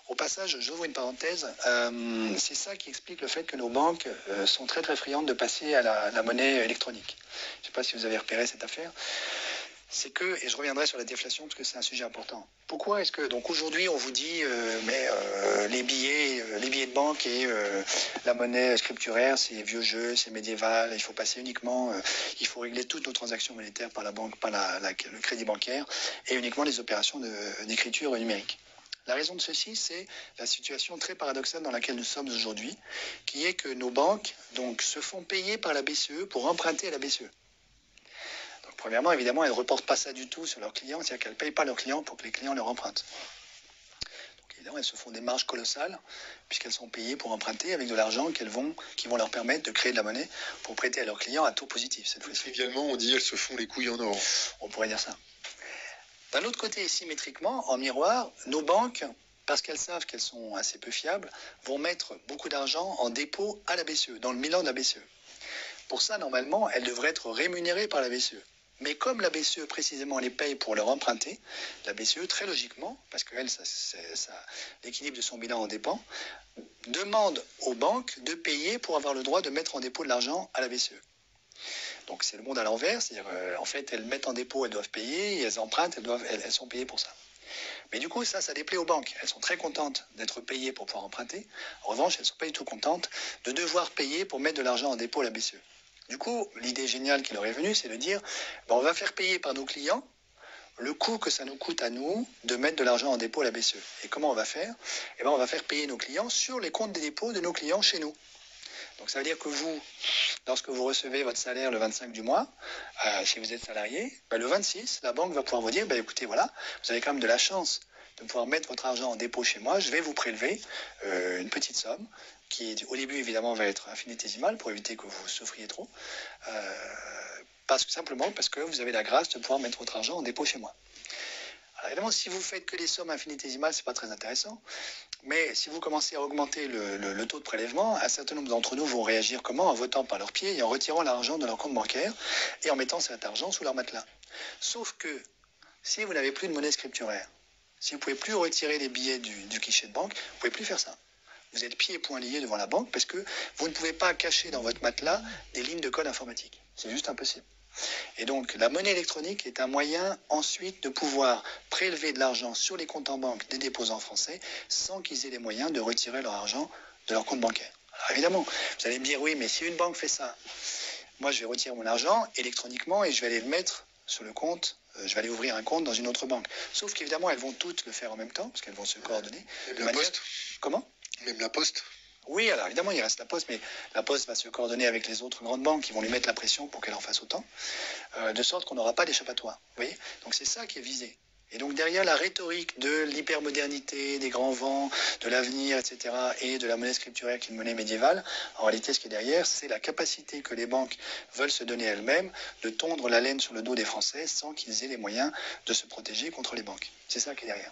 Au passage, j'ouvre une parenthèse, c'est ça qui explique le fait que nos banques sont très très friandes de passer à la monnaie électronique. Je ne sais pas si vous avez repéré cette affaire. C'est que, et je reviendrai sur la déflation parce que c'est un sujet important. Pourquoi est-ce que, donc aujourd'hui on vous dit, les billets de banque et la monnaie scripturaire, c'est vieux jeu, c'est médiéval, il faut passer uniquement, il faut régler toutes nos transactions monétaires par la banque, par le crédit bancaire et uniquement les opérations d'écriture numérique. La raison de ceci, c'est la situation très paradoxale dans laquelle nous sommes aujourd'hui, qui est que nos banques donc, se font payer par la BCE pour emprunter à la BCE. Donc, premièrement, évidemment, elles ne reportent pas ça du tout sur leurs clients, c'est-à-dire qu'elles ne payent pas leurs clients pour que les clients leur empruntent. Donc, évidemment, elles se font des marges colossales, puisqu'elles sont payées pour emprunter avec de l'argent qui vont leur permettre de créer de la monnaie pour prêter à leurs clients à taux positif cette fois-ci. Trivialement, on dit elles se font les couilles en or. On pourrait dire ça. D'un autre côté, symétriquement, en miroir, nos banques, parce qu'elles savent qu'elles sont assez peu fiables, vont mettre beaucoup d'argent en dépôt à la BCE, dans le bilan de la BCE. Pour ça, normalement, elles devraient être rémunérées par la BCE. Mais comme la BCE précisément les paye pour leur emprunter, la BCE, très logiquement, parce que l'équilibre de son bilan en dépend, demande aux banques de payer pour avoir le droit de mettre en dépôt de l'argent à la BCE. Donc c'est le monde à l'envers, c'est-à-dire en fait elles mettent en dépôt, elles doivent payer, et elles empruntent, elles sont payées pour ça. Mais du coup ça déplaît aux banques, elles sont très contentes d'être payées pour pouvoir emprunter, en revanche elles ne sont pas du tout contentes de devoir payer pour mettre de l'argent en dépôt à la BCE. Du coup l'idée géniale qui leur est venue c'est de dire on va faire payer par nos clients le coût que ça nous coûte à nous de mettre de l'argent en dépôt à la BCE. Et comment on va faire? On va faire payer nos clients sur les comptes des dépôts de nos clients chez nous. Donc ça veut dire que vous, lorsque vous recevez votre salaire le 25 du mois, si vous êtes salarié, le 26, la banque va pouvoir vous dire, écoutez, voilà, vous avez quand même de la chance de pouvoir mettre votre argent en dépôt chez moi, je vais vous prélever une petite somme, qui au début évidemment va être infinitésimale pour éviter que vous souffriez trop, simplement parce que vous avez la grâce de pouvoir mettre votre argent en dépôt chez moi. Alors évidemment, si vous faites que des sommes infinitésimales, c'est pas très intéressant. Mais si vous commencez à augmenter le taux de prélèvement, un certain nombre d'entre nous vont réagir comment? En votant par leurs pieds et en retirant l'argent de leur compte bancaire et en mettant cet argent sous leur matelas. Sauf que si vous n'avez plus de monnaie scripturaire, si vous ne pouvez plus retirer les billets du guichet de banque, vous ne pouvez plus faire ça. Vous êtes pieds et poings liés devant la banque parce que vous ne pouvez pas cacher dans votre matelas des lignes de code informatique. C'est juste impossible. Et donc la monnaie électronique est un moyen ensuite de pouvoir prélever de l'argent sur les comptes en banque des déposants français sans qu'ils aient les moyens de retirer leur argent de leur compte bancaire. Alors évidemment, vous allez me dire oui, mais si une banque fait ça, moi je vais retirer mon argent électroniquement et je vais aller le mettre sur le compte, je vais aller ouvrir un compte dans une autre banque. Sauf qu'évidemment, elles vont toutes le faire en même temps parce qu'elles vont se coordonner. Même la Poste. Comment? Même la Poste. Oui, alors évidemment, il reste la Poste, mais la Poste va se coordonner avec les autres grandes banques qui vont lui mettre la pression pour qu'elle en fasse autant, de sorte qu'on n'aura pas d'échappatoire. Vous voyez? Donc c'est ça qui est visé. Et donc derrière la rhétorique de l'hypermodernité, des grands vents, de l'avenir, etc., et de la monnaie scripturaire qui est une monnaie médiévale, en réalité ce qui est derrière, c'est la capacité que les banques veulent se donner elles-mêmes de tondre la laine sur le dos des Français sans qu'ils aient les moyens de se protéger contre les banques. C'est ça qui est derrière.